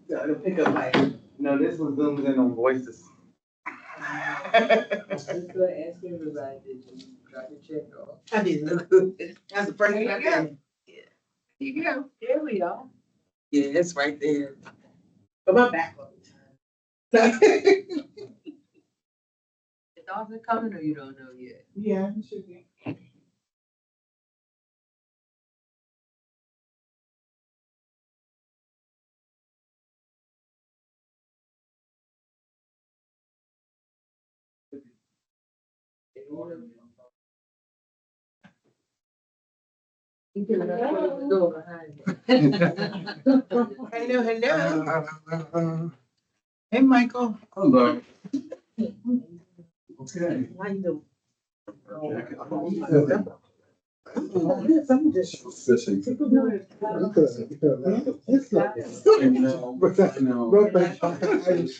to pick up like, no, this one zooms in on voices. Just gonna ask everybody, did you drop your check off? I did. That's the first thing I did. You go. There we are. Yeah, it's right there. But my back all the time. The dogs are coming or you don't know yet? Yeah, it should be. You can close the door behind you. Hello, hello. Hey, Michael. Hello. Okay. How you doing? I'm just fishing.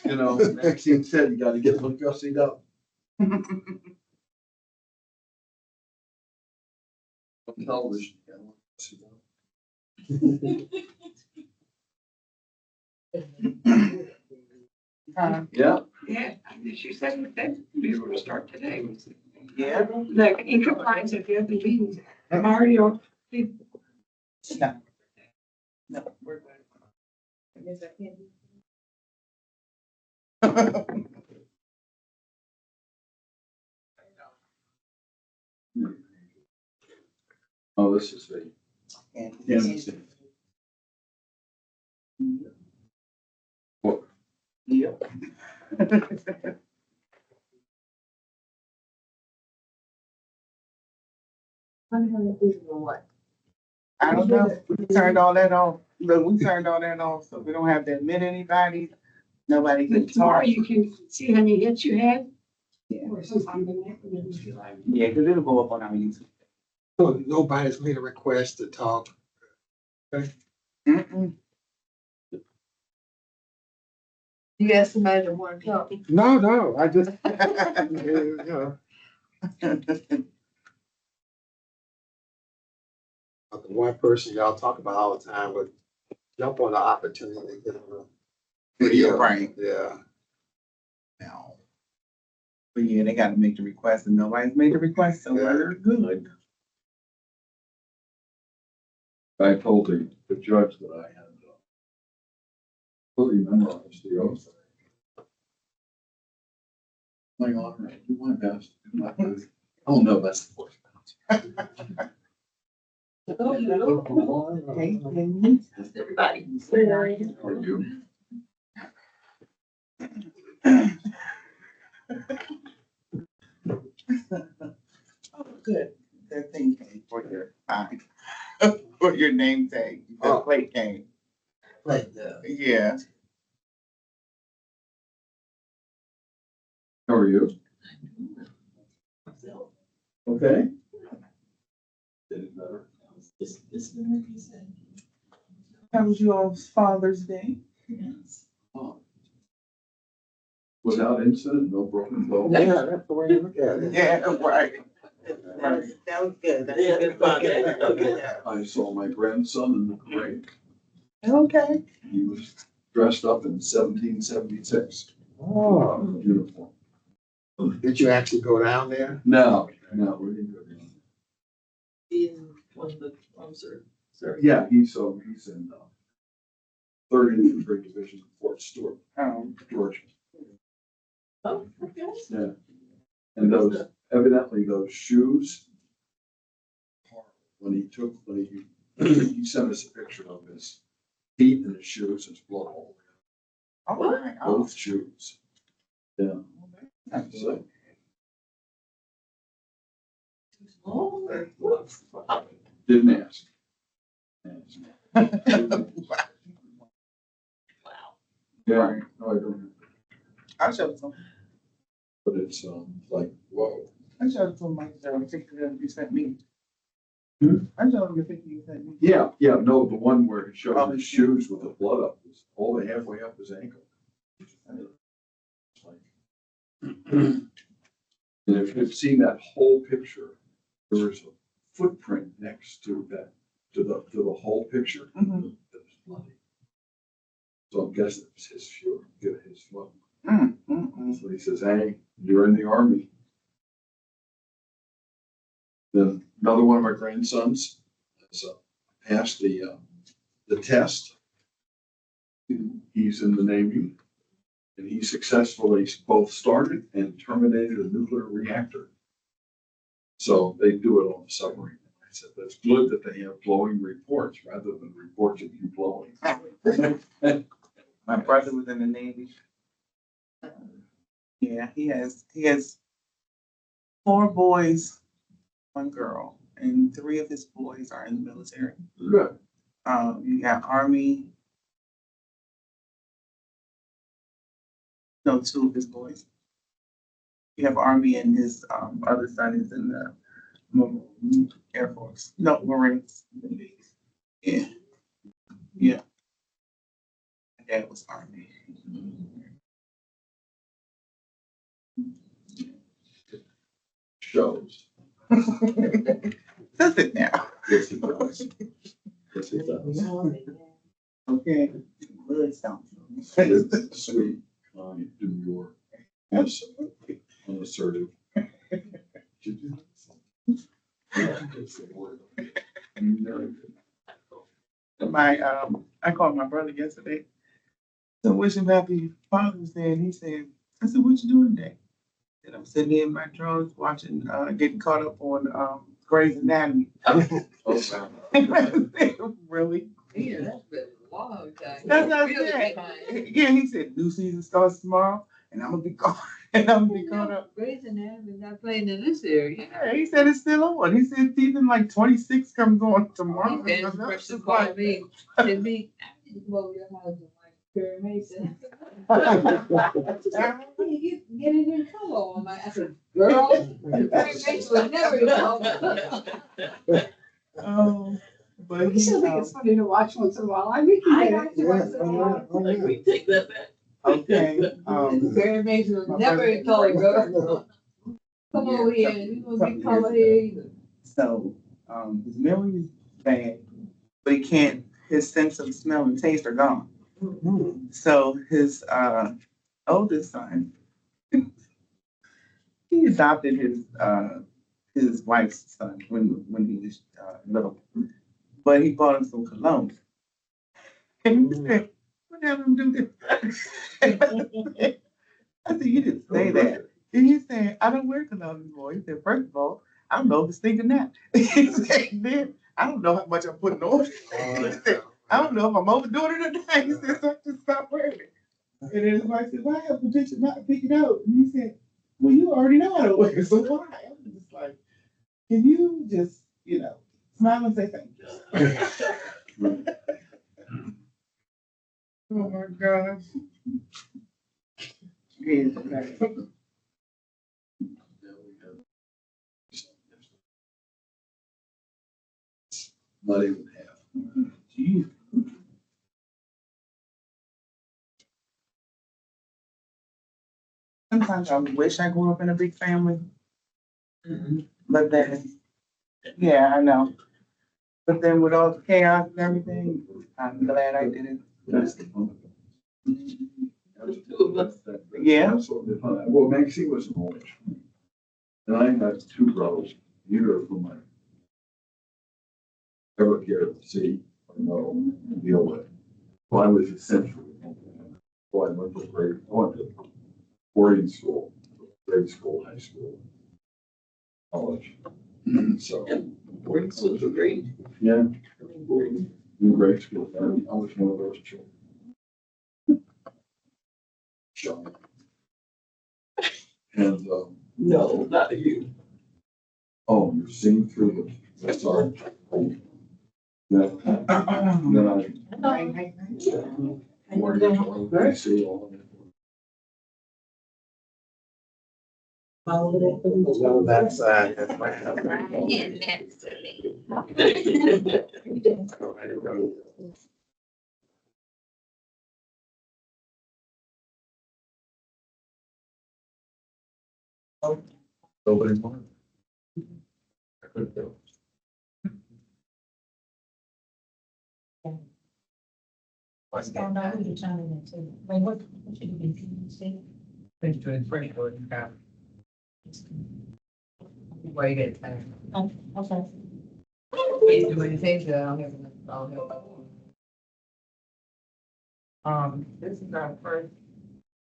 You know, Maxine said you gotta get them gussied up. On television. You gotta look gussied up. Yeah. Yeah, she said that we were gonna start today. Yeah. Like in compliance if you have the meetings, Mario. No. No, we're good. I guess I can't. Oh, this is the. And Yeah. What? yeah. What? I don't know. We turned all that off. Look, we turned all that off, so we don't have to admit anybody. Nobody can But tomorrow talk. you can see how many hits you had. Yeah, because it'll go up on our YouTube. So nobody's made a request to talk. Mm-mm. You got somebody that wanna talk? No, I just, you know, the one person y'all talk about all the time would jump on the opportunity to get on a Video, right. Yeah. No. But yeah, they gotta make the request and nobody's made the request, so we're good. I told the judge that I had fully memorized the oath. My honor, I do my best. Do my best. Oh, no, that's the voice. Hey, Everybody. Are you? Oh, good. That thing came for your for your name tag. The Oh. plate came. Right. Yeah. How are you? Okay. Did it better? How was your Father's Day? Oh. Without incident, no broken bones. Yeah, that's the way you look at it. Yeah, right. That was good. That's a good Father's. I saw my grandson in the parade. Okay. He was dressed up in 1776 Oh, uniform. did you actually go down there? No, we didn't go down. In one of the officer. Yeah, he's in third infantry division, Fort Stewart, Georgia. Oh, okay. Yeah. And those, evidently those shoes, when he sent us a picture of his feet and his shoes, his blood all All right. Oh, both shoes. Yeah. that's So, Oh, didn't ask. good. wow. Yeah, no, I don't, I showed it to him. but it's, like, whoa. I showed it to him, like, the picture that you sent me. Hmm? I showed him the picture you sent me. Yeah, no, the one where he showed his shoes with the blood up, was all the halfway up his ankle. It's like- And if you've seen that whole picture, there was a footprint next to that, to the whole picture. Mhm. That was bloody. So I'm guess it was his fuel, get his flow. So he says, hey, you're in the Army. Then another one of my grandsons has passed the test. He's in the Navy, and he successfully both started and terminated a nuclear reactor. So they do it on the submarine. I said, that's good that they have glowing reports rather than reports of you blowing. My brother was in the Navy. Yeah, he has 4 boys, 1 girl, and 3 of his boys are in the military. Good. You got Army. No, 2 of his boys. You have Army, and his other son is in the Air Force. No, Marines. Yeah. Yeah. My dad was Army. Shows. Does it now? Yes, it does. Yes, it does. Okay. Bloodstone. It's sweet, kind, demure, Absolutely. unassertive. I called my brother yesterday. So wish him happy Father's Day, and he said, I said, what you doing today? And I'm sitting here in my drawers watching, getting caught up on Grey's Anatomy. Really? Yeah, that's been a long time. That's what I Really said. behind. Yeah, he said, new season starts tomorrow, and I'm gonna be caught, and I'm gonna be caught up. Grey's Anatomy not playing in this area. Yeah, he said it's still on. He said season like 26 comes on tomorrow. He said, And I'm first just to call like, me, to me, I need to go over your house and like Perry Mason. Get it in color on my, I said, girl, Perry Mason would never know. oh, but We he, still think it's funny to watch once in a while. I mean, Yeah, I got to once in a while. we take that back. okay, Perry Mason was my never brother- in color, girl. Come over here, you gonna be color here either. so, his memory is bad, but he can't, his sense of smell and taste are gone. So his, oldest son, he adopted his wife's son when he was, little. But he bought him some cologne. And he said, what the hell am I do this? I said, you didn't say that. And he said, I don't wear cologne anymore. He said, first of all, I don't know if it's stinking that. He said, then I don't know how much I'm putting on. He said, I don't know if I'm overdoing it or not. He said, so I just stop wearing it. And then his wife said, why have the picture not pick it out? And he said, well, you already know I don't wear it, so why? I'm just like, can you just, smile and say thank you? Oh my gosh. Yes, okay. Not even half. Jeez. Sometimes I wish I grew up in a big family. But then, yeah, I know. But then with all the chaos and everything, I'm glad I didn't. That's the fun. Yeah. Absolutely fun. Well, Maxine was an only child. And I had 2 brothers, neither of whom I ever cared to see or know and deal with. Well, I was essentially, well, I went to boarding school, grade school, high school, college. So. Boarding schools are great. Yeah. In grade school, I was one of those children. Shy. And, No, not you. oh, you're seeing through the, sorry. Then I see all of it. On that side, that's my house. Nobody wanted. I couldn't go. What's going on with the turning into? Like, what should it be, PVC? Think to the front door, you got. Wait at time. Oh, okay. Can't do anything, so I don't have enough, I don't have. This is our first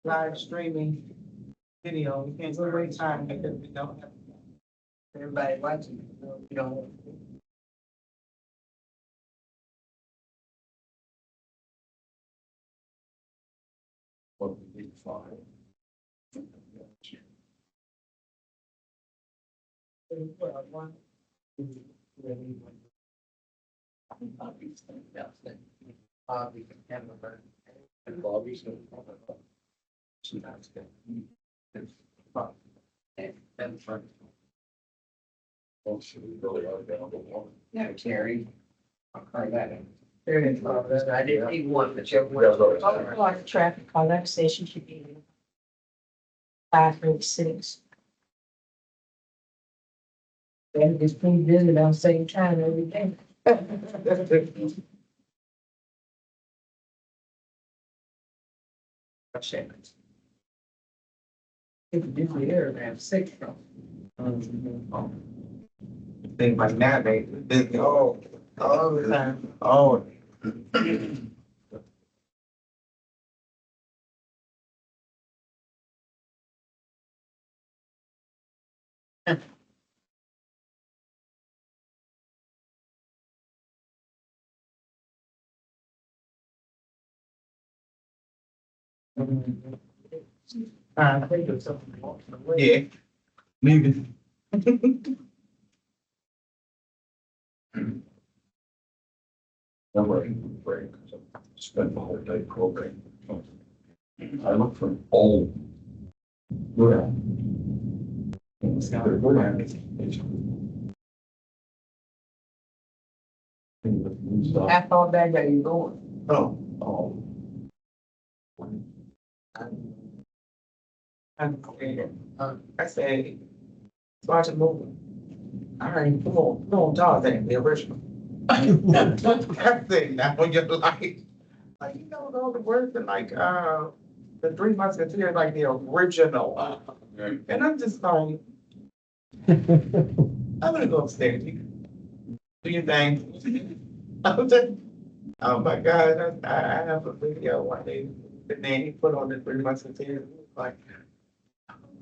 live streaming video. We can't wait time because we don't have everybody watching, so we don't. What we need to find. Bobby's gonna talk about. Sometimes get. It's fun. And fun. Also, we really are down to one. No, Terry. I'll call that in. Terry, I didn't need one, but you have Yeah, one. sorry. Like the traffic call, that says she should be 5:36. And it's pretty busy about the same time every day. It's busy here around 6 though. Things like that, they busy all the time. Oh. I think it's something. Yeah. Maybe. I'm ready for a break. Spent the whole day programming. I look for old. Yeah. They're good at it. How far back are you going? Oh. Oh. I say, watch a movie. All right, come on, Tarzan, the original. That thing, now you're like, you know, all the words in like, the Three Musketeers, like the original. And I'm just like, I'm gonna go upstairs. Do your thing. Oh my God, I have a video one day, the name he put on the Three Musketeers, like,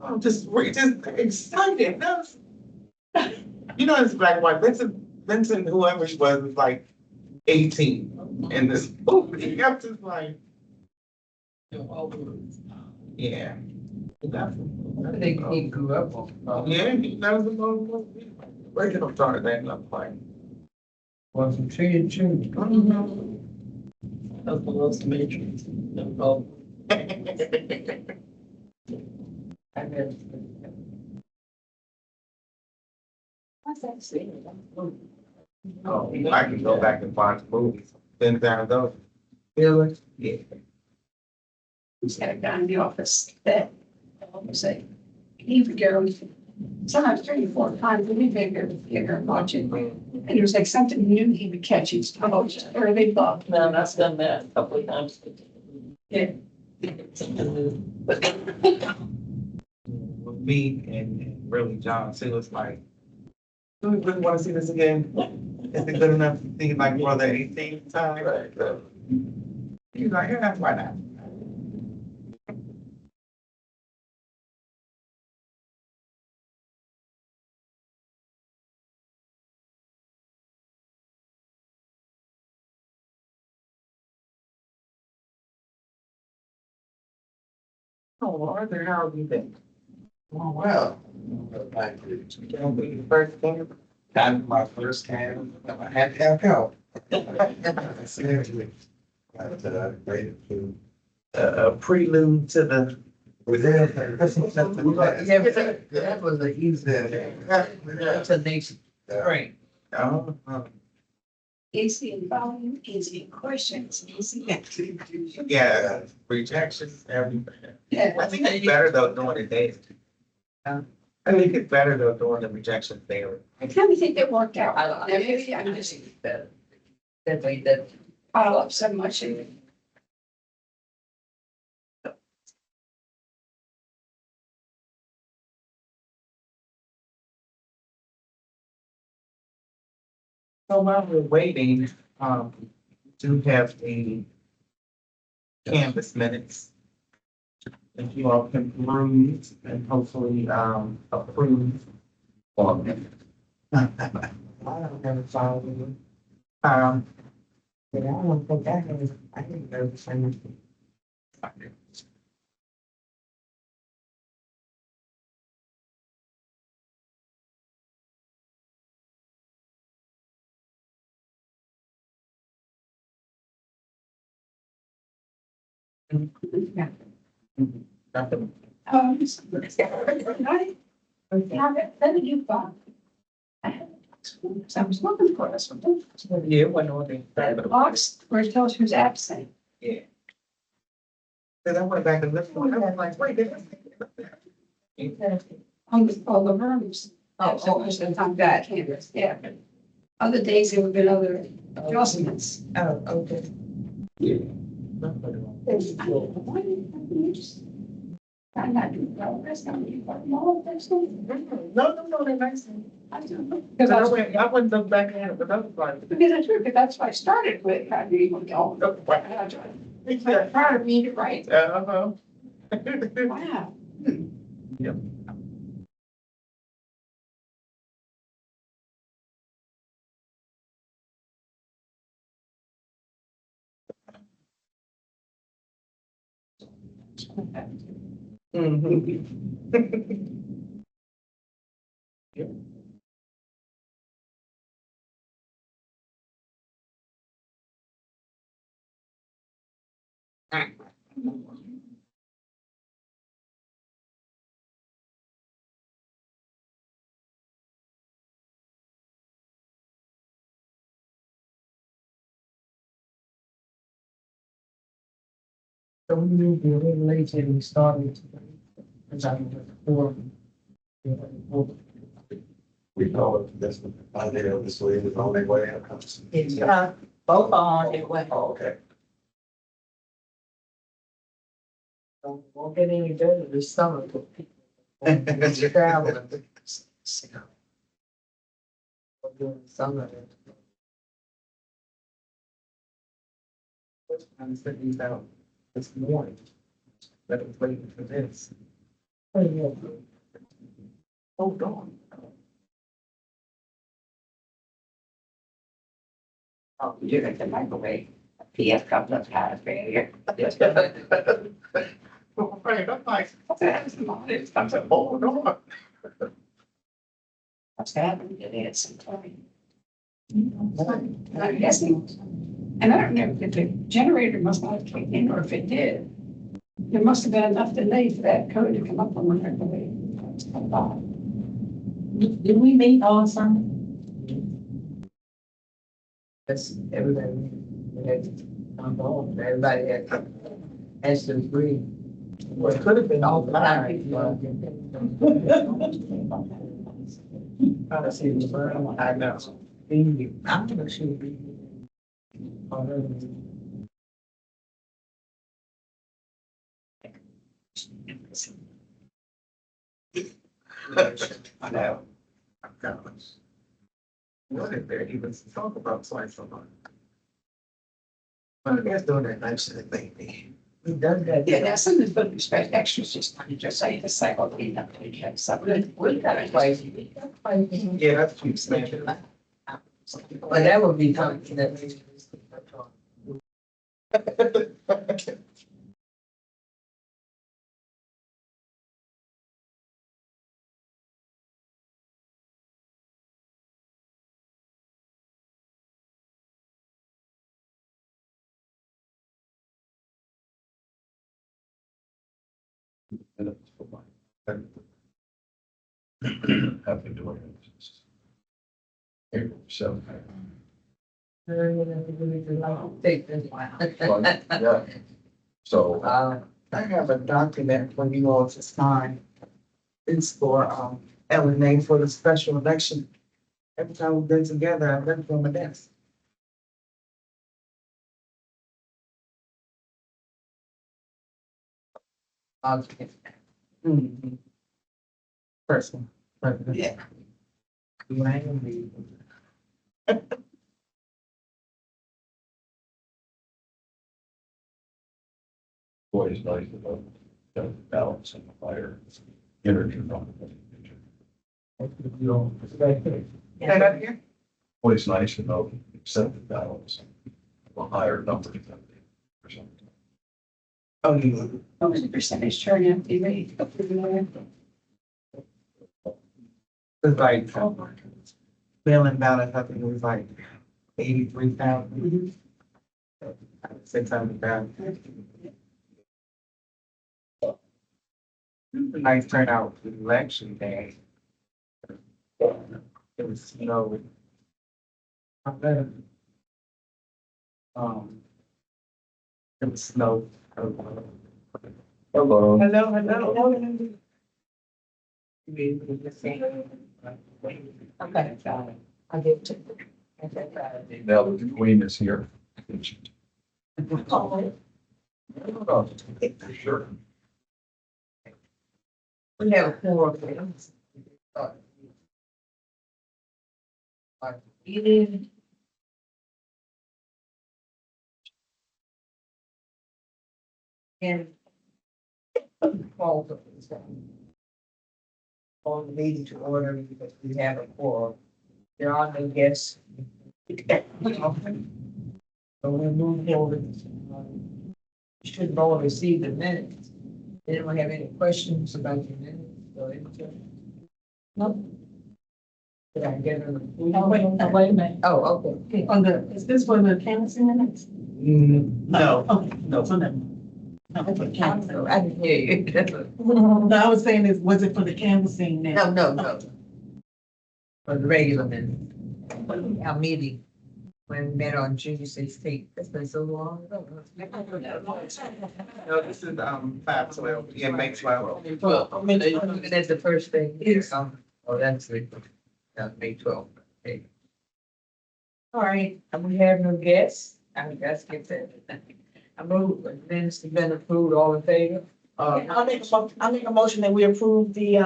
I'm just excited. You know, it's black and white. Vincent, whoever he was like 18 in this movie. I'm just like, yeah. I think he grew up on. Yeah, that was the movie. Original Tarzan, I'm like. Was some tree and tree. That was the Matrix. I guess. What's that saying? Oh, I can go back and watch movies. 10 times those. Really? Yeah. He's got a guy in the office that, say, he would go sometimes 3 or 4 times a week, they'd go to the theater and watch it. And it was like something new he would catch, he's, or they thought. No, that's done that a couple of times. Yeah. Something new. With me and really John, so it was like, do we really want to see this again? Is it good enough to see like for the 18th time? Right. He's like, yeah, why not? Oh, Arthur, how have you been? Oh, well. Thank you. Can be the first thing. Time for my first time, I had to have help. Seriously. But, great food. A prelude to the. Yeah, but that was a easy. That's a nation. Right. Oh, Easy in volume, easy in questions, easy. yeah, rejections, everything. Yeah. I think it's better though doing it daily. I think it's better though doing the rejection daily. I kind of think it worked out. Now, maybe I'm just That made that. pile up so much and So while we're waiting, do have a canvas minutes. If you all can peruse and hopefully, approve. I don't have a file with you, Um, but I don't think I didn't know the same. nothing. Then you thought. I was looking for us. Yeah, it wasn't on The the. box where it tells who's absent. Yeah. Cause I went back and looked for it, I was like, wait, did I see it? On the rooms. So most of the time that canvas, yeah. Other days there have been other adjustments. Oh, okay. I'm not doing well, that's not me, but no, that's not. No, they're nice. I don't know. Cause I went look back at it, but I was like. Because that's true, because that's what I started with, trying to even go. Proud of me to write. Uh-huh. Wow. Yep. Mhm. Yep. So we moved a little late and we started. Cause I was before. We know it, that's the idea of this way, is the only way it comes. Yeah, both on it went. Oh, okay. Won't get any better this summer for people. Traveling. During the summer. I'm sitting these out this morning. That was waiting for this. Oh, yeah. Hold on. Oh, you're at the microwave. PF comes up out of failure. I'm like, That's the moment it comes up. hold on. What's happening? It is some time. And I'm guessing, and I don't know if the generator must not have kicked in, or if it did. There must have been enough delay for that code to come up on the microwave. Did we meet on Sunday? That's everybody. Everybody has to agree. Well, it could have been all night. I see the burn. I know. I'm gonna shoot. I know. What if they even talk about science so much? But I guess doing that nice thing, maybe. He does that. Yeah, that's something that's going to expect extras, just kind of just say the cycle clean up to check something. We got it twice. Yeah, that's what saying. But that would be something that makes. Have been doing it since April 7th. Yeah. So, I have a document for you all to sign. It's for, LNA for the special election. Every time we've been together, I've been from a desk. Okay. Mhm. First one. Yeah. Miami. Always nice about the balance and the fire energy. Say that again? Always nice to know accept the balance of a higher number than or something. Oh, yeah. What was the percentage turn out to be? It's like, billing balance, I think it was like 83,000. 600,000. Nice turnout for election day. It was snow. It was snow. Hello. Hello, hello. Okay, I get to. Now that the queen is here. Oh, For sure. we have a quorum. You did. And. On the meeting to order because we have a quorum. There are no guests. So we move forward. You should all receive the minutes. Anyone have any questions about the minutes or anything? No. Did I get an? Wait a minute. Oh, okay. On the, is this for the canvassing minutes? No, Okay. no. For them. No, for the canvassing. I didn't hear you. No, I was saying is, was it for the canvassing minutes? No. For the regular minute. Our meeting, when we met on June 16th, that's been so long. No, this is, 512, yeah, May 12. Well, I mean, that's the first thing. Yes. Oh, that's the, May 12th. Okay. All right, and we have no guests. I guess skip that. I move, minutes have been approved, all in favor? I'll make a motion that we approve the,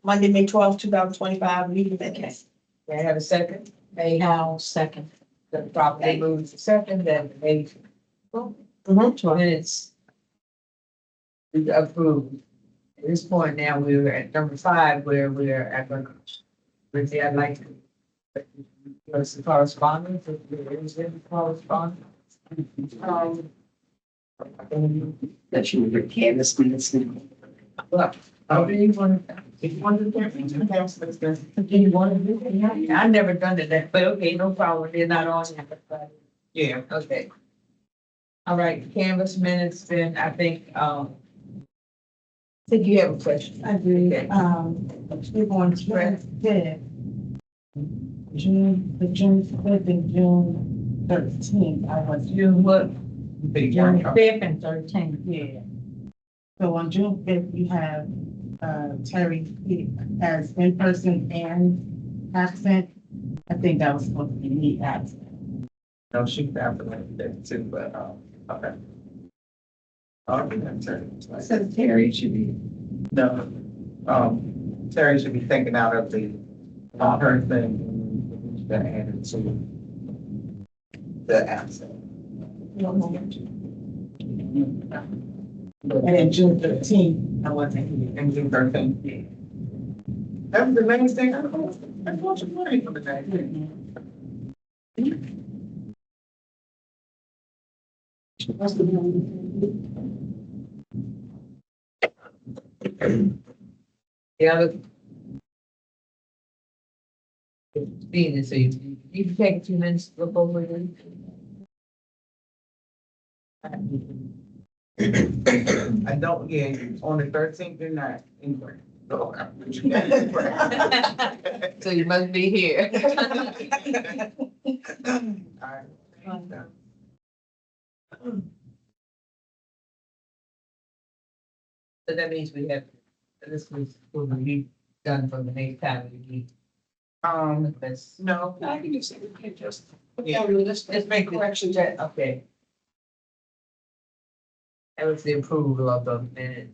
Monday, May 12th, 2025 meeting minutes. May I have a second? Now, second. The properly moves to second, then May minutes is approved. At this point now, we're at number 5, where we're at, Lindsay, I'd like to give us the correspondence, if there is any correspondence. That you would canvas minutes now. Well, how do you want, if you want to do that, do you want to do it? I've never done it that, but okay, no problem, they're not on here. Yeah. Okay. All right, canvas minutes, then I think you have a question. I do, Okay. we're going to press the June 5th and June 13th. I was June what? Big June workshop. 5th and 13th, yeah. So on June 5th, you have, Terry as in-person and absent. I think that was supposed to be me absent. No, she's after that too, but, okay. I'll be that turn. Says Terry should be. No, Terry should be thinking out of the, her thing that added to the absent. And then June 13th, I wasn't here, and June 13th. That was the last thing I thought you wanted for the day. The other. Being this evening, you can take a few minutes to look over it. I don't, yeah, on the 13th, you're not anywhere. So So you must be here. Alright. So that means we have, this was, will be done for the next time we meet. That's, No, I can just say we can just. Yeah. Let's make corrections at. okay. That was the approval of the minute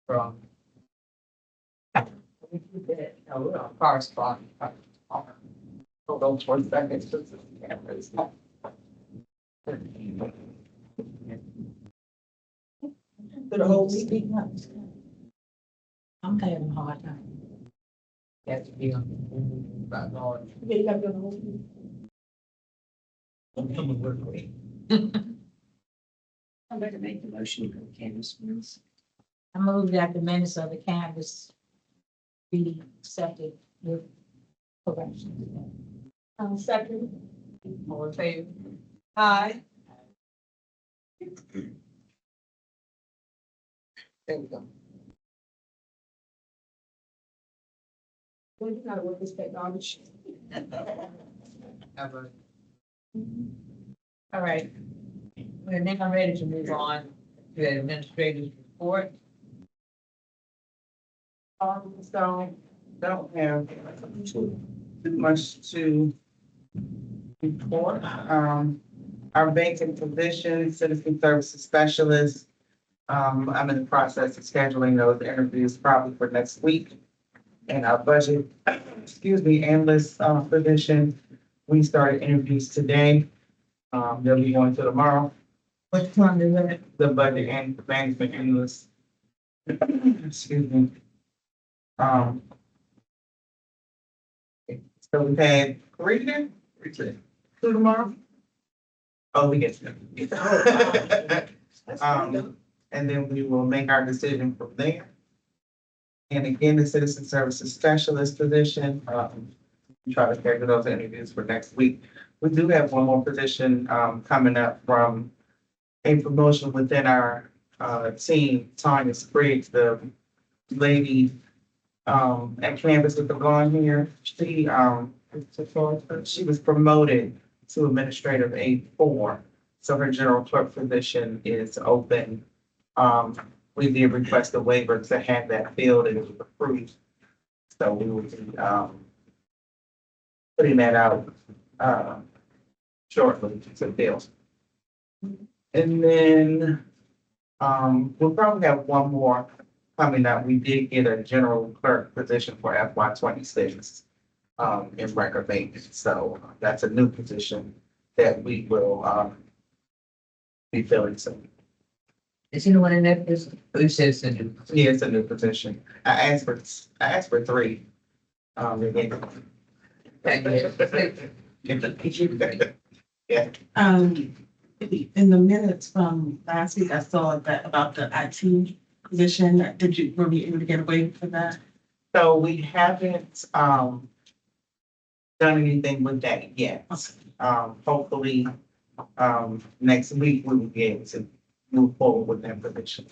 from. No, we're on correspondence. hold on for a second. Just the cameras. For the whole week? I'm having a hard time. Has to be on. By Lord. Yeah, you gotta be on the whole week. I'm coming work week. I'm going to make the motion for the canvas ones. I move that the minutes of the canvas be accepted with corrections. Second. All in favor? Aye. There we go. We gotta work this technology. All right. We're now ready to move on to the administrator's report. So don't have too much to report. Our vacant position, citizen services specialist. I'm in the process of scheduling those interviews probably for next week. And our budget, analyst, position, we started interviews today. They'll be going to tomorrow. Which one is that? The budget and management analyst. Excuse me. So we've had three today? Two tomorrow? Oh, we get to. And then we will make our decision from there. And again, the citizen services specialist position, try to schedule those interviews for next week. We do have one more position, coming up from a promotion within our, team, Tanya Spriggs, the lady, at campus with the blonde hair. She was promoted to administrative A4. So her general clerk position is open. We did request a waiver to have that filled and it was approved. So we will be, putting that out, shortly to fill. And then, we'll probably have one more coming up. We did get a general clerk position for FY 26, in record maintenance. So that's a new position that we will, be filling soon. Is anyone in that business? Who says the new? Yeah, it's a new position. I asked for three. They gave- Yeah. In the minutes from last week, I saw that about the IT position. Were we able to get away for that? So we haven't, done anything with that yet. Hopefully, next week we will be able to move forward with that position.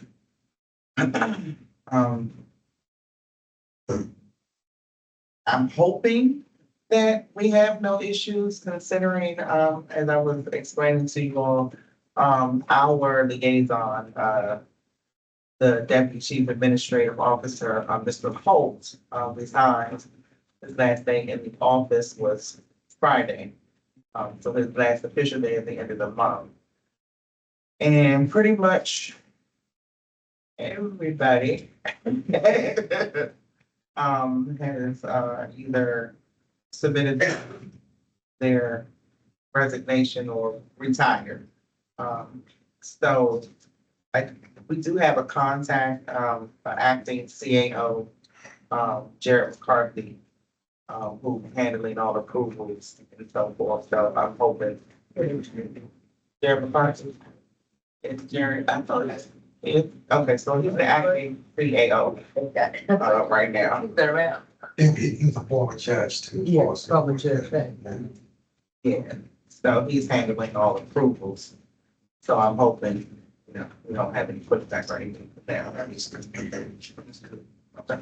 I'm hoping that we have no issues considering, as I was explaining to you all, our liaison, the deputy chief administrative officer, Mr. Holt, resigned. His last day in the office was Friday. So his last official day at the end of the month. And pretty much everybody has either submitted their resignation or retired. So we do have a contact, acting CAO, Jared McCarthy, who's handling all approvals and so forth. So I'm hoping Jared McCarthy. It's Jared, I thought okay, so he's the acting CAO, right now. He's been around. He's a former judge too. Yeah, former judge, right. Yeah, so he's handling all approvals. So I'm hoping, we don't have any pushback or anything for that. Okay.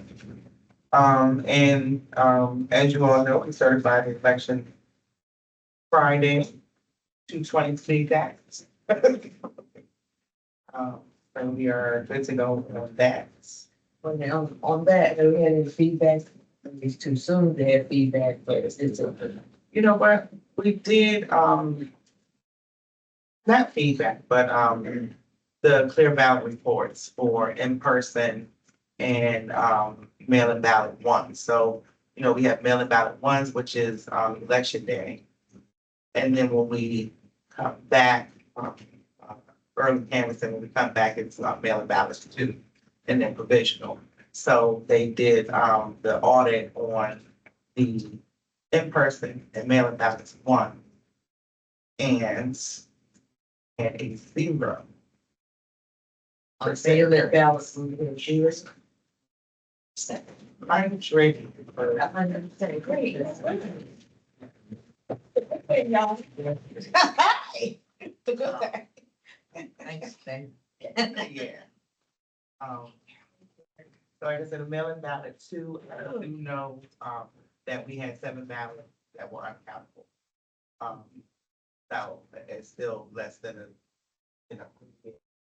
As you all know, we certified the election Friday, 2/20 tax. So we are good to go on that. Well, now, on that, have we had any feedback? It's too soon to have feedback, but it's You know what, we did, not feedback, but, the clear ballot reports for in-person and, mail-in ballot ones. So, we have mail-in ballot ones, which is, election day. And then when we come back, early canvassing, when we come back, it's mail-in ballots too, and then provisional. So they did, the audit on the in-person and mail-in ballots one. And had a 0. On sale at Dallas, we did yours. I'm trading for. 100% great. Hey, y'all. Hi. The good thing. Thanks, Ben. Yeah. So like I said, a mail-in ballot two, I do know, that we had 7 ballots that were uncountable. So it's still less than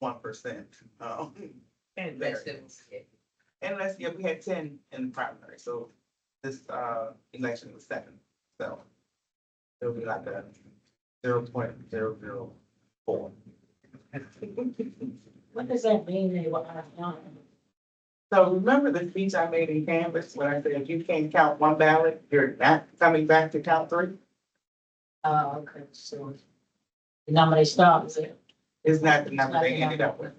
1%. And Very. vegetables. Unless, yeah, we had 10 in the primary, so this, election was 7, so it'll be like a 0.004. What does that mean, they were out? So remember the speech I made in Canvas when I said, if you can't count one ballot, you're not coming back to count 3? Okay, so the number they start is it? Is not the number they ended up with.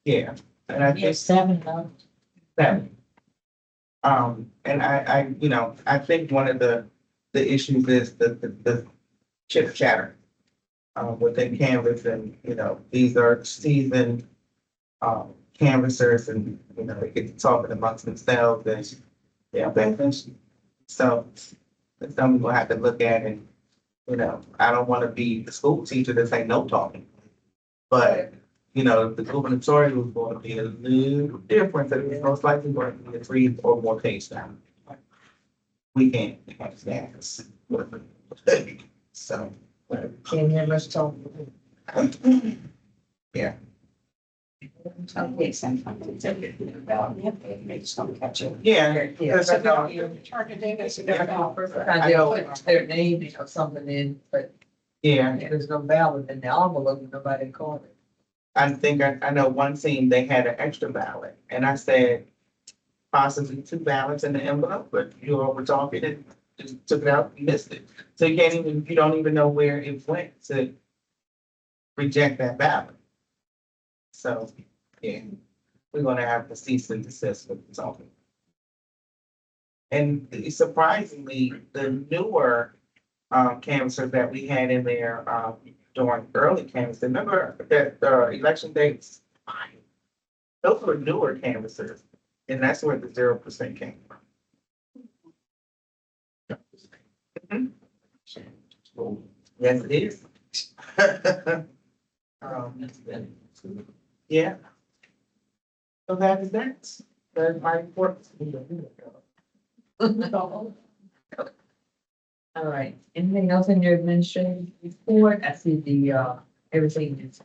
Yeah, and I Yeah, think 7, though. 7. And I think one of the issues is the chip chatter within Canvas, and, these are seasoned canvassers, and, they get to talking amongst themselves, and they're paying attention. So it's something we'll have to look at, and, I don't want to be the school teacher that say no talking. But, the gubernatorial is going to be a little different, so it's most likely going to be a 3 or more page down. We can't stand this. So, Can't hear much talk. yeah. Okay, sometimes it's a bit about, you have to make some catch up. Yeah, because I know, Turn it in, it's a bit about. I know their name or something in, but yeah, if there's no ballot in the envelope, nobody called it. I think I know one team, they had an extra ballot, and I said possibly 2 ballots in the envelope, but you all were talking and just took it out and missed it. So you don't even know where it went to reject that ballot. So, yeah, we're gonna have to cease and desist with talking. And surprisingly, the newer canvassers that we had in there during early canvass, remember that election dates, those were newer canvassers, and that's where the 0% came from. Mhm. Yes, it is. Yeah. So that is that. That's my report. All right, anything else in your administrative report? I see the, everything is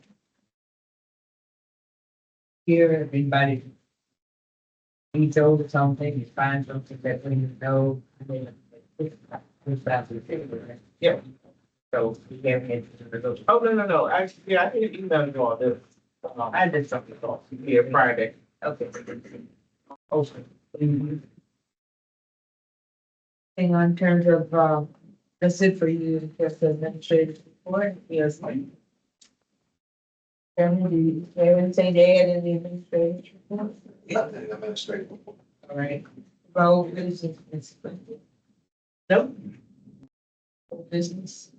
here, everybody. He told something, you find something that we know. Yeah. So we can't get to those. Oh, no. I didn't email you all this. I did something else here Friday. Okay. Okay. Thing on terms of, that's it for you, just the administrative report, yes. Chairman, do you have anything to add in the administrative report? Nothing administrative. All right, road business, Ms. Clinton. Nope. Road business.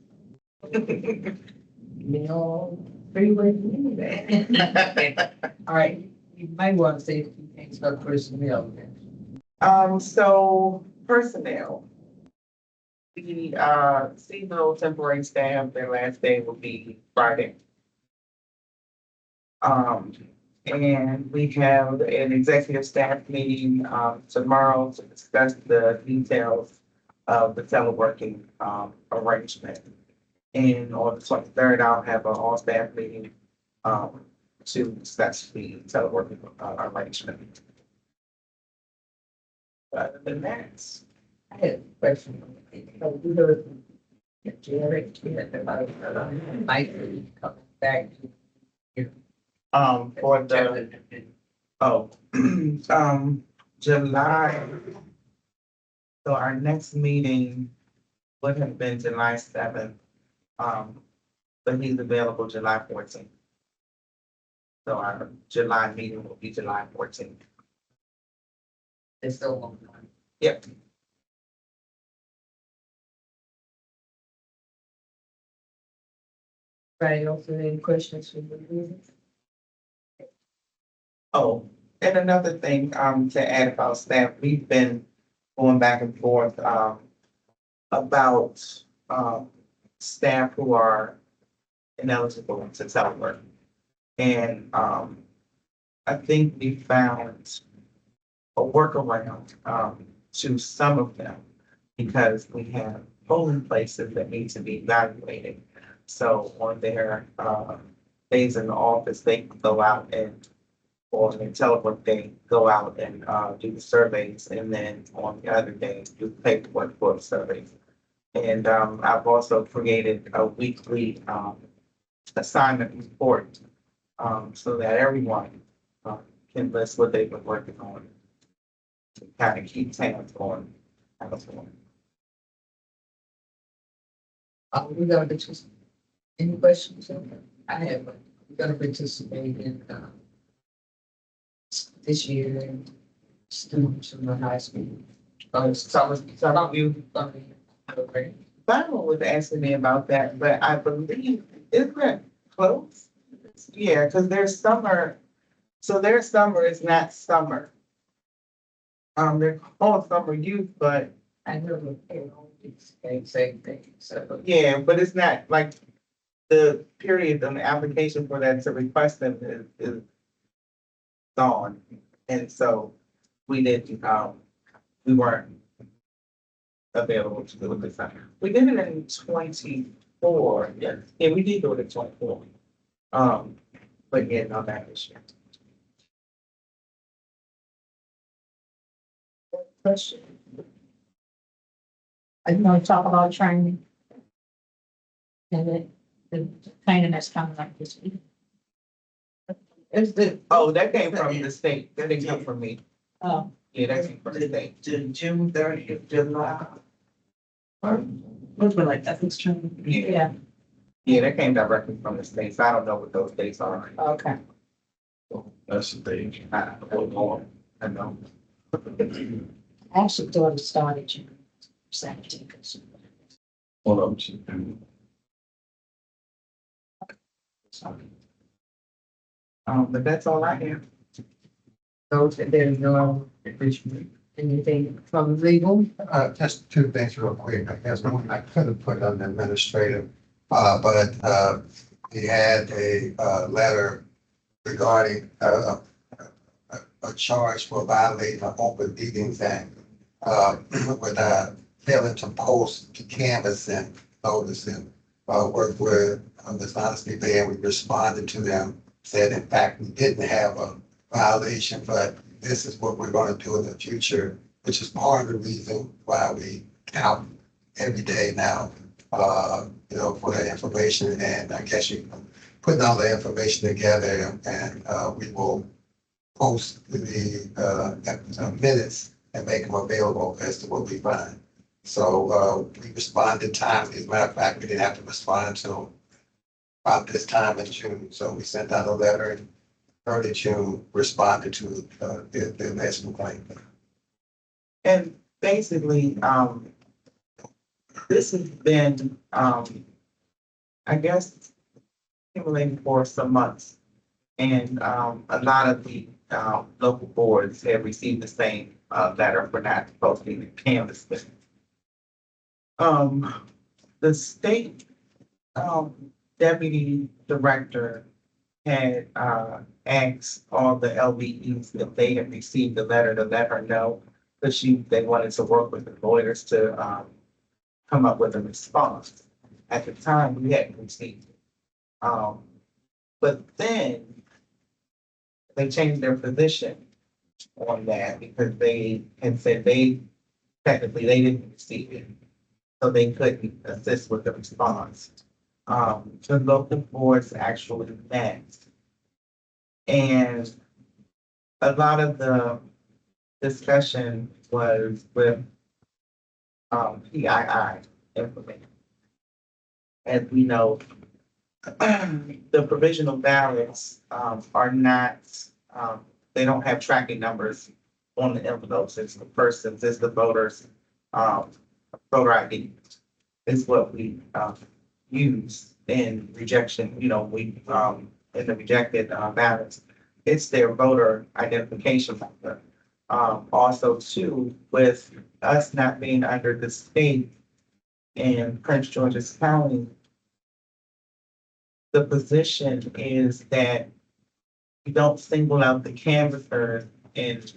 Freeway. All right, you might want to say a few things about personnel then. So personnel. The seasonal temporary staff, their last day will be Friday. And we have an executive staff meeting tomorrow to discuss the details of the teleworking arrangement. And on the 23rd, I'll have an all staff meeting to discuss the teleworking arrangement. Other than that, I had a question. We heard from Jared, about, Mike coming back. for the, July. So our next meeting would have been July 7th. but he's available July 14th. So our July meeting will be July 14th. It's still a long time. Yep. Right, also any questions from the meeting? Oh, and another thing, to add about staff, we've been going back and forth, about, staff who are ineligible to telework. And, I think we found a workaround, to some of them because we have polling places that need to be evaluated. So on their, days in the office, they can go out and or in telework day, go out and do the surveys, and then on the other day, do the paperwork for the surveys. And I've also created a weekly assignment report so that everyone can list what they've been working on to kind of keep tabs on how it's going. We're gonna participate. Any questions? I have, we're gonna participate in, this year in students from the high school. So don't you, okay. Bible was asking me about that, but I believe, isn't that close? Yeah, because there's summer, so their summer is not summer. They're called summer youth, but I know the payroll, it's the same thing, so. yeah, but it's not like the period on the application for that to request them is gone. And so we didn't, we weren't available to do it this time. We did it in 24, yes. Yeah, we did do it in 24. But yeah, not that this year. Question. I want to talk about training. And the training that's coming up this week. It's that came from the state. That didn't come from me. Oh, Yeah, that came from the state. June 30th, July. Those were like ethics training. Yeah, yeah, yeah, that came directly from the states. I don't know what those dates are. okay. That's the thing. I don't know. I know. I actually thought it started June 17th. One of them should do. But that's all I have. Those, there's no addition, anything from legal? Just two things real quick. I guess one I could have put on the administrative, but we had a letter regarding a charge for violating the Open Meetings Act with failing to post the canvas and notice and work with Ms. Honesty Bay, and we responded to them, said in fact we didn't have a violation, but this is what we're going to do in the future, which is part of the reason why we count every day now, for the information. And I guess you putting all the information together, and we will post the minutes and make them available as to what we find. So we responded timely. As a matter of fact, we didn't have to respond until about this time in June. So we sent out a letter in early June, responded to the last complaint. And basically, this has been, I guess, accumulating for some months. And a lot of the local boards have received the same letter for not posting the canvas. The state deputy director had asked all the LBEs if they had received the letter to let her know, because they wanted to work with the lawyers to come up with a response. At the time, we hadn't received it. But then they changed their position on that because they had said technically they didn't receive it, so they couldn't assist with the response. The local boards actually met, and a lot of the discussion was with PII information. As we know, the provisional ballots, are not, they don't have tracking numbers on the envelopes. It's the persons, it's the voters, um, voter ID is what we, use in rejection, in the rejected, ballots. It's their voter identification number. Also too, with us not being under the state in Prince George's County, the position is that you don't single out the canvasser and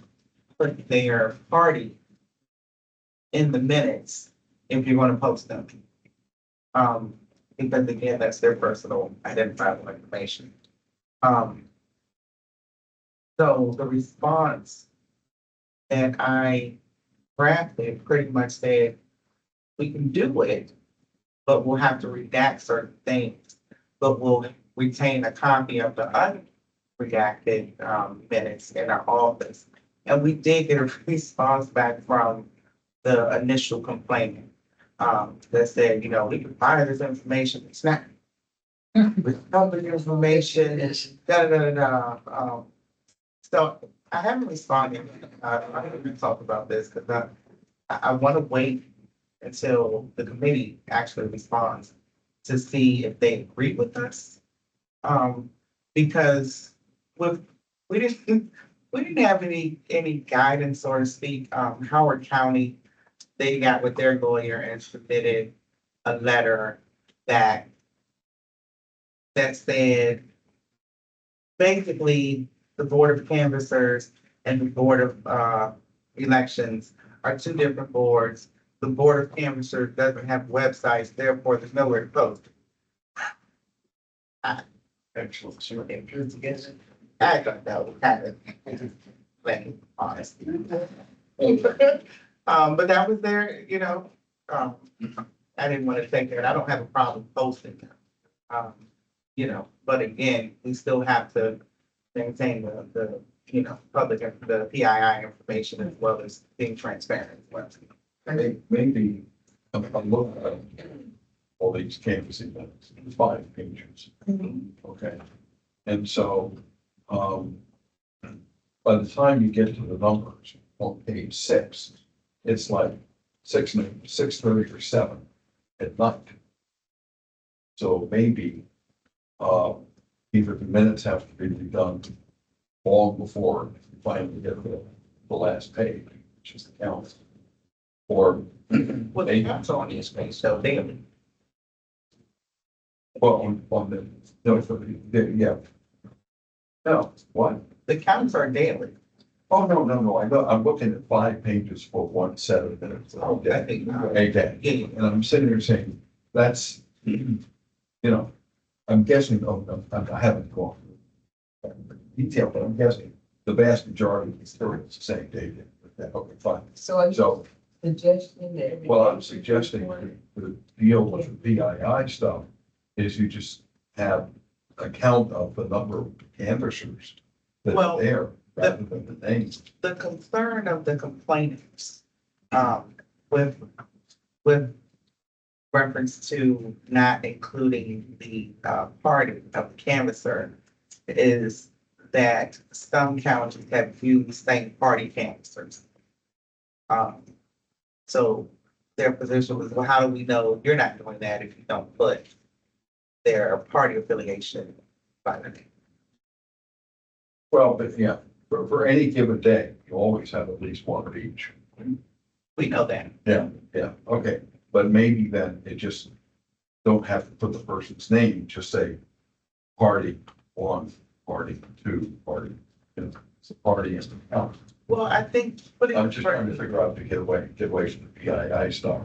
put their party in the minutes if you're gonna post them. Because again, that's their personal identifiable information. So the response that I drafted pretty much said, we can do it, but we'll have to redact certain things, but we'll retain a copy of the unredacted minutes in our office. And we did get a response back from the initial complainant that said, we can find this information, it's not. With public information, da, da, da, da. So I haven't responded. I'm gonna talk about this because I want to wait until the committee actually responds to see if they agree with us. Because with, we didn't have any guidance, so to speak. Howard County, they got with their lawyer and submitted a letter that said, basically, the Board of Canvassers and the Board of Elections are two different boards. The Board of Canvassers doesn't have websites, therefore there's nowhere to post. Actually, sure, I don't know, kind of, plain honest. But that was their, I didn't want to take it, I don't have a problem posting. But again, we still have to maintain the public, the PII information as well as being transparent as well. Maybe, I'm looking at all these canvassing minutes, 5 pages. Okay, and so, by the time you get to the numbers on page 6, it's like 6:30 or 7 at night. So maybe, either the minutes have to be redone long before you finally get to the last page, which is the count. Or, Well, the counts are on this page, so daily. well, on the, no, yeah. No, what? The counts are daily. Oh, no, I know, I'm looking at 5 pages for one set of minutes. Oh, I think, A day. yeah. And I'm sitting there saying, that's, I'm guessing, I haven't gone through detail, but I'm guessing the vast majority of these stories the same day. Okay, fine. So are you So, suggesting that? well, I'm suggesting the deal with the PII stuff is you just have a count of the number of canvassers that Well, are there rather than the names. The concern of the complainants, with reference to not including the, party of the canvasser is that some counties have used same party canvassers. So their position was, well, how do we know you're not doing that if you don't put their party affiliation by the name? Well, but yeah, for any given day, you always have at least one of each. We know that. Yeah, okay, but maybe then it just don't have to put the person's name, just say party 1, party 2, party, it's a party and count. Well, I think. I'm just trying to figure out to get away from the PII stuff.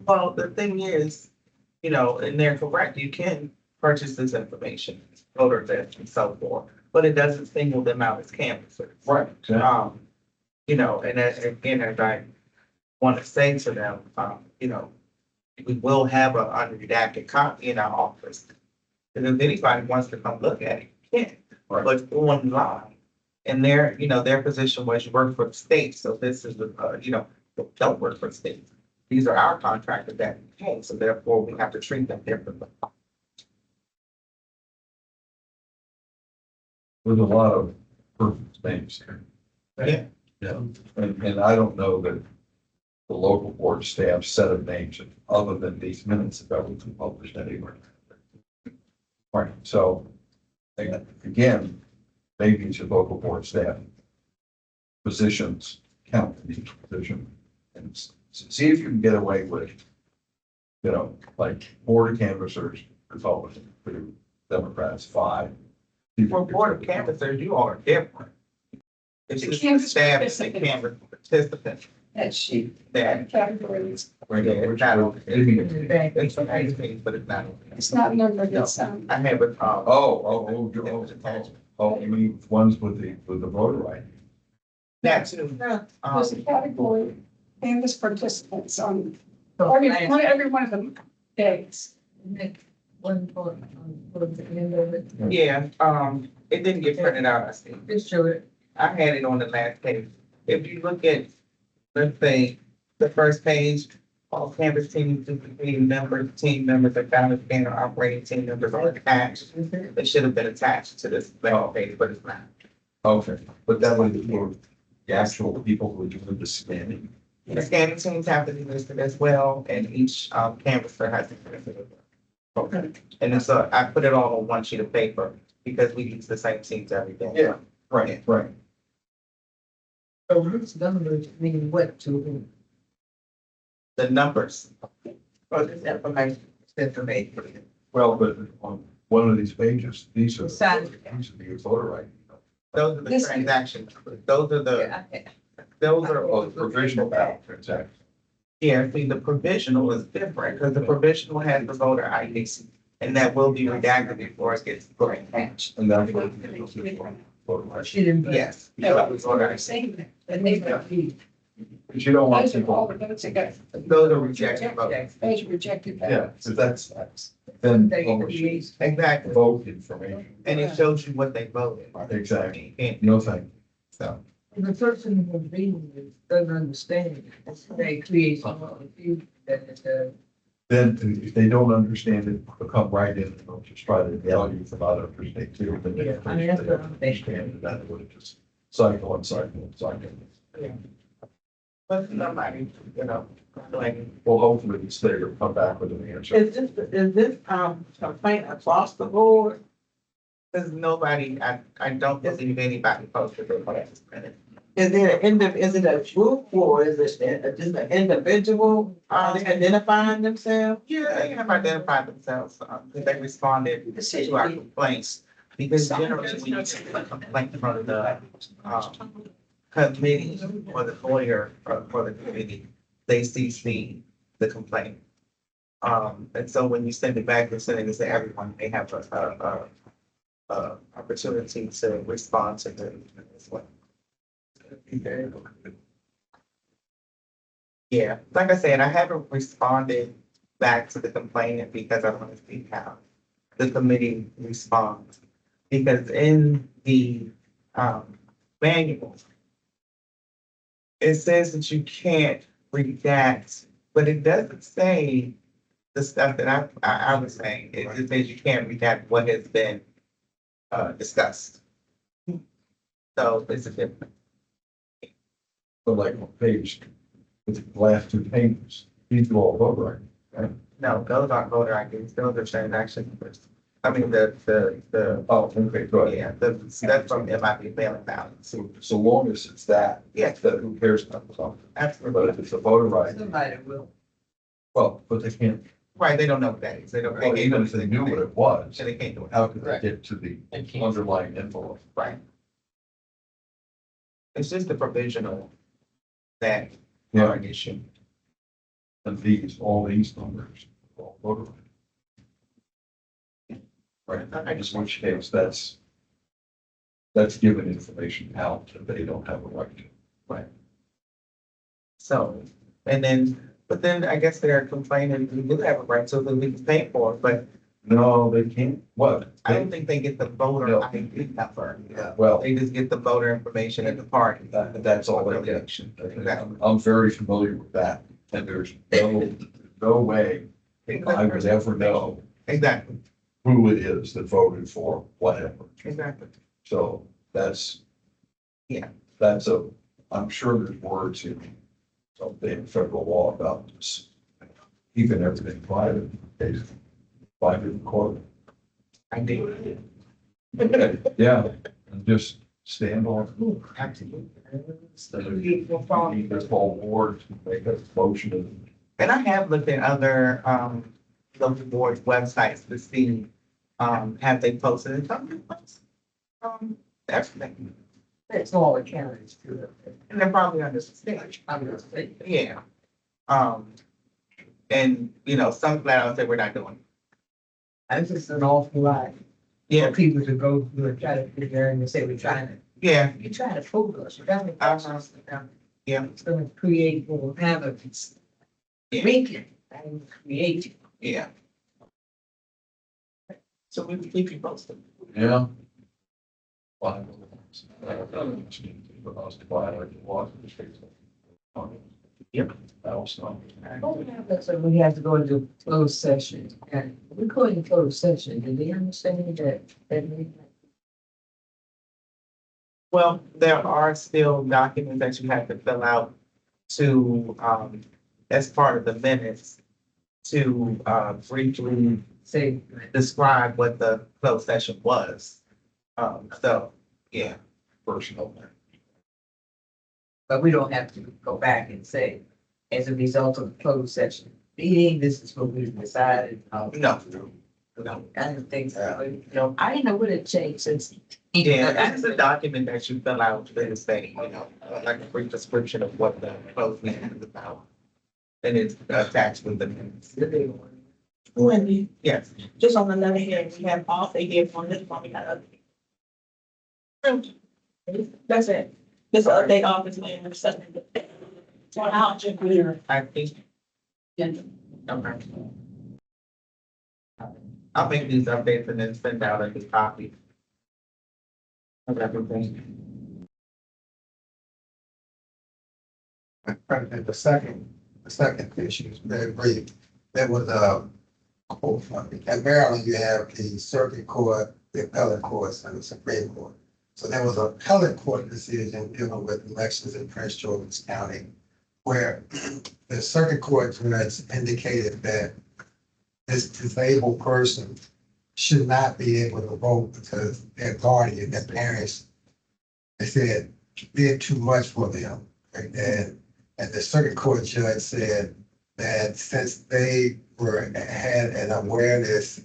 Well, the thing is, and they're correct, you can purchase this information, voter list and so forth, but it doesn't single them out as canvassers. Right. And again, as I want to say to them, we will have an unredacted copy in our office. And if anybody wants to come look at it, you can, Right. but online. And their position was you work for the state, so this is don't work for the state. These are our contractors that we pay, so therefore we have to treat them differently. there's a lot of perfect names here. Yeah. Yeah, and I don't know that the local board staff set of names other than these minutes have ever been published anywhere. Right, so, again, maybe it's your local board staff positions count in each position. And see if you can get away with, you know, like board of canvassers, Republican, two, Democrats, 5. For board of canvassers, you all are different. It's The just canvas staff, the participant. canvas participant, That sheet, that, categories, yeah, it's not on. It's amazing, but it's not. it's not numbered, it's, I have it, You mean ones with the voter ID? That's, there's a category, canvas participants on every one of them days. One for the end of it. yeah, it didn't get printed out, I see. Just show it. I had it on the last page. If you look at, let's say, the first page, all canvas teams, team members, and founders, scanner, operating team members are attached. They should have been attached to this last page, but it's not. Okay, but that would include the actual people who are doing the scanning. The scanning teams have to be listed as well, and each canvasser has to be listed as well. Okay. And then so I put it all on one sheet of paper because we use the same teams every day. Yeah. Right, right. So which numbers mean what to whom? The numbers. For this information. Well, but on one of these pages, these are Sign. the voter ID. Those are the This- transactions. Those are the, those are, Oh, the provisional ballot transaction. yeah, see, the provisional is different because the provisional has the voter ID. And that will be redacted before it gets put in hatch. And that's what it voter ID. She didn't. Yes. No, I was already saying that, and they don't need, Because you don't want those are all people, the votes that got. Those are rejected votes. Those are rejected yeah, ballots. because then They publish Exactly. vote information. And it shows you what they voted. Exactly. And No, thank you. so, The person who's reading it doesn't understand. They create some confusion that Then if they don't understand it, they'll come right in and they'll just try to yell at you from other perspectives. Then they Yeah, I mean, that's what I'm understand, and that would just cycle and cycle and cycle. but somebody, like, Well, hopefully it's there to come back with an answer. is this complaint across the board? Cause nobody, I don't believe anybody posted their class. Is it is it a group or is it just an individual, they identifying themselves? Yeah, they have identified themselves, because they responded to our complaints. Because generally, when you get a complaint from the, committee or the lawyer or for the committee, they CC the complaint. And so when you send it back, you're sending it to everyone, they have a opportunity to respond to the, as well. Yeah, like I said, I haven't responded back to the complainant because I want to see how the committee responds. Because in the manual, it says that you can't redact, but it doesn't say the stuff that I was saying. It just says you can't redact what has been discussed. So it's a different. So like on page, with the last 2 pages, these are all voter ID, right? No, those aren't voter IDs, those are transaction numbers. I mean, the, Oh, okay, go ahead. yeah, that's from MIP mailing balance. So long as it's that, Yes, that who cares about something? But absolutely. if it's a voter ID, somebody will. well, but they can't, Right, they don't know what that is. They don't. or even if they knew what it was, So they can't do it. how could they get to the underlying envelope? Right. It's just the provisional that Yeah. are an issue. And all these numbers, all voter ID. Right, in which case, that's given information out that they don't have a right to. So, and then, but then I guess they're complaining, we do have a right to, that we can pay for it, but No, they can't, what? I don't think they get the voter No. ID number. Yeah, well, They just get the voter information at the party. that's all they get. Exactly. I'm very familiar with that, and there's no way I would ever know Exactly, who it is that voted for whatever. exactly. So that's. Yeah. That's I'm sure there's words in something in federal law about this. Even everything private, private court. I did. Yeah, and just stand on. Absolutely. Need this whole board to make a motion. And I have looked at other, local board websites to see, have they posted it? Some do post, everything. That's all the counties do. And they're probably under the stage. I'm gonna say, Yeah. And, you know, some flat out say we're not doing. It. that's just an awful lot. Yeah, For people to go through and try to figure out and say, we're trying to, yeah, you're trying to fool us, you're trying to. Yeah. It's gonna create more havoc. It's making, and creating. yeah. So we keep you posted. Yeah. Yep. Also. So we have to go into closed session, and we're going to closed session, do they understand that? Well, there are still documents that you have to fill out to, as part of the minutes, to, briefly Say, describe what the closed session was. So, yeah. Personal. but we don't have to go back and say, as a result of the closed session meeting, this is what we decided. No. No. I didn't think so. No, I didn't know what it changed since. Yeah, that's a document that you fill out to say, you know, like a brief description of what the closed meeting is about. And it's attached with the minutes. Wendy, Yes. just on another hand, we have all they did on this one, we got other. That's it. This update office land or something. So I'll just clear. I think. Okay. I'll make these updates and then send out a copy of everything. President, the second issue is very brief. There was in Maryland, you have the circuit court, the appellate courts, and the Supreme Court. So there was an appellate court decision dealing with elections in Prince George's County, where the circuit court judge indicated that this disabled person should not be able to vote because their guardian, their parents, they said, did too much for them. And the circuit court judge said that since they had an awareness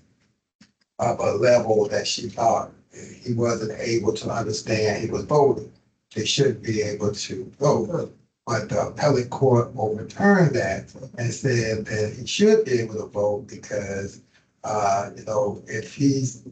of a level that she thought he wasn't able to understand, he was voting, they shouldn't be able to vote. But the appellate court overturned that and said that he should be able to vote because, you know, if he's,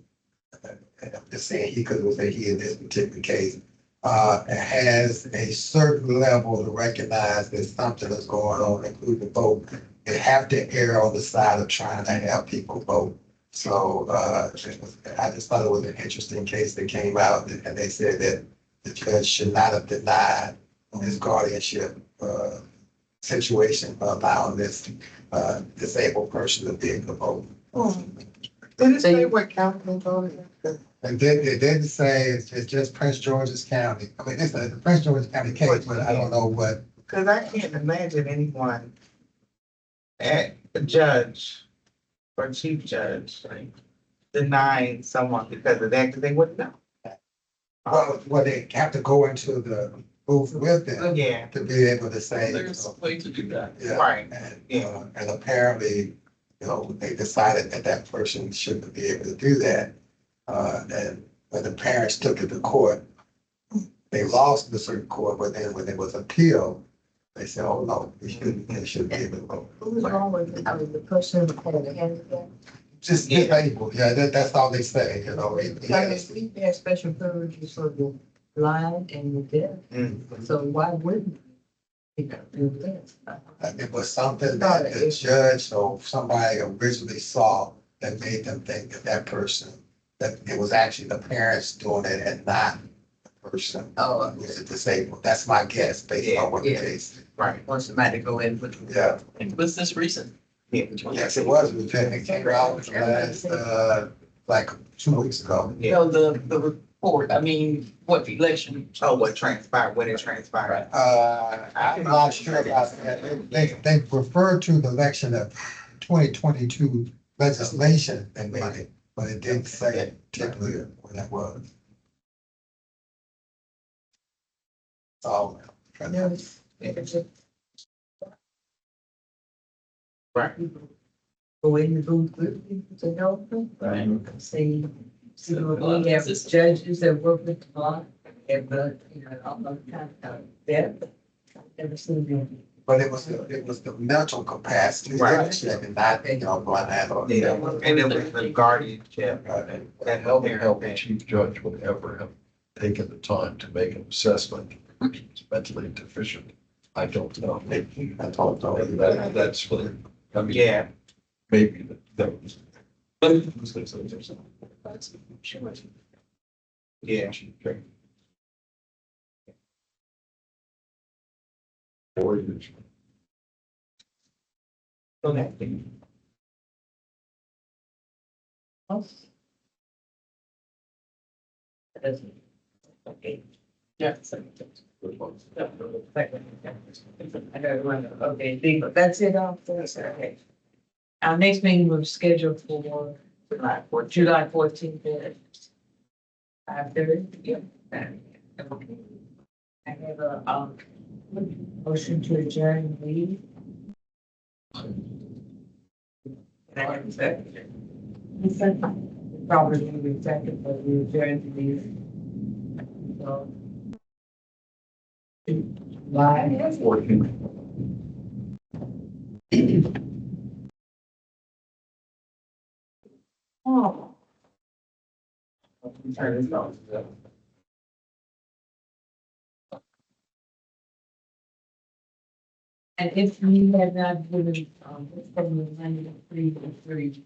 I'm just saying he, because it was a he in this particular case, has a certain level to recognize that something is going on, including vote, they have to err on the side of trying to have people vote. So I just thought it was an interesting case that came out, and they said that the judge should not have denied his guardianship situation by allowing this disabled person to be able to vote. Did it say what county they voted in? And then it didn't say it's just Prince George's County. I mean, it's the Prince George's County case, but I don't know what. Cause I can't imagine anyone at a judge or chief judge, like, denying someone because of that, cause they wouldn't know. Well, they have to go into the booth with them Yeah, to be able to say. There's a way to do that. Yeah, right. and apparently, you know, they decided that that person shouldn't be able to do that. And when the parents took it to court, they lost the circuit court, but then when it was appealed, they said, oh, no, they shouldn't be able to go. Who was wrong with it? I mean, the person who had the handicap. Just disabled, yeah, that's all they say, you know. We have special privileges for the blind and the deaf, so why wouldn't we do this? It was something that the judge or somebody originally saw that made them think that that person, that it was actually the parents doing it and not the person Oh, who was disabled. That's my guess based on what the Yeah. case. Right. Want somebody to go in with. Yeah, Was this recent? yes, it was. It came out last, like 2 weeks ago. No, the what the election. Oh, what transpired, when it transpired. I'm not sure about that. They referred to the election of 2022 legislation and made it, but it didn't say particularly when that was. So. Right. Go in the booth to help them. Right. See what we have judges that work with the law, and, all those kind of, never seen them. But it was the mental capacity. Right. And not, going out or. Yeah, and it was the guardianship. And how the hell the chief judge would ever have taken the time to make an assessment which was mentally deficient? I don't know. I don't know. That's what, I mean. Yeah, Maybe that was. yeah. Or you- Okay. Okay. Yeah. I don't remember. Okay, that's it off there, okay. Our next meeting was scheduled for July 14th at 5:30. Yeah. Okay. I have a, motion to adjourn the meeting. Can I have a second? Probably gonna be second, but we adjourn the meeting. So. July 14. Oh. Turn this off. And if we had not given, from the 93 to 3,